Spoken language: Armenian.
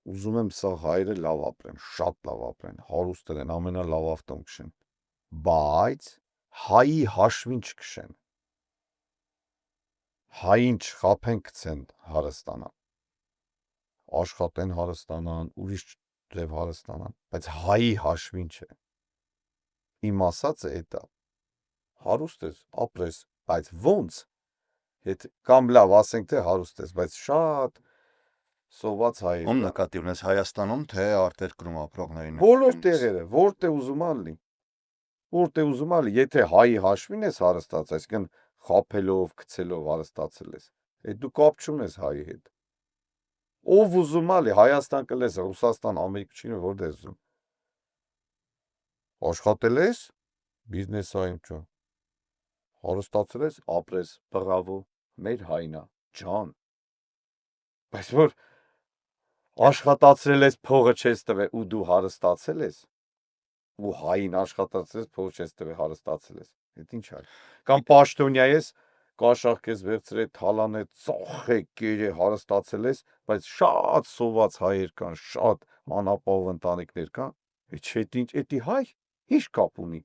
ուզում եմ սա հայերը լավ ապրեն, շատ լավ ապրեն, հարուստեր են, ամենալավ ավտոն քշեն, բայց հայի հաշվին չքշեն, հային չխափեն գցեն հարստանան, աշխատեն հարստանան, ուրիշ ձև հարստանան, բայց հայի հաշվին չէ, իմ ասածը էտա, հարուստ ես, ապրես, բայց ոնց, կամ լավ ասենք թե հարուստ ես, բայց շատ սոված հայեր Ում կան։ նկատի ունես Հայաստանում, թե արտերկրում ապրողներին։ Բոլոր տեղերը, որտեղ ուզում ալի։ Որտեղ ուզում ալի, եթե հայի հաշվին ես հարստացած, այսինքն խափելով, գցելով հարստացել ես, դու կապ չունես հայի հետ։ Ով ուզում ալի, Հայաստան կլես, Ռուսաստան, Ամերիկա չինը որտեղ ես ուզում։ Աշխատել ես, բիզնեսային ճո։ Հարստացել ես, ապրես, բրավո, մեր հայնա, ջան։ Բայց որ աշխատացրել ես, փողը չես տվել ու դու հարստացել ես, ու հային աշխատացել ես, փողը չես տվել, հարստացել ես, այդ ինչ այ։ Կամ պաշտոնյա ես, կաշառք ես վերցրել, թալան է, ծախ է, կեր է, հարստացել ես, բայց շատ սոված հայեր կան, շատ անապահով ընտանիքներ կան, չէ, ինչ, էդի հայ, ինչ կապ ունի։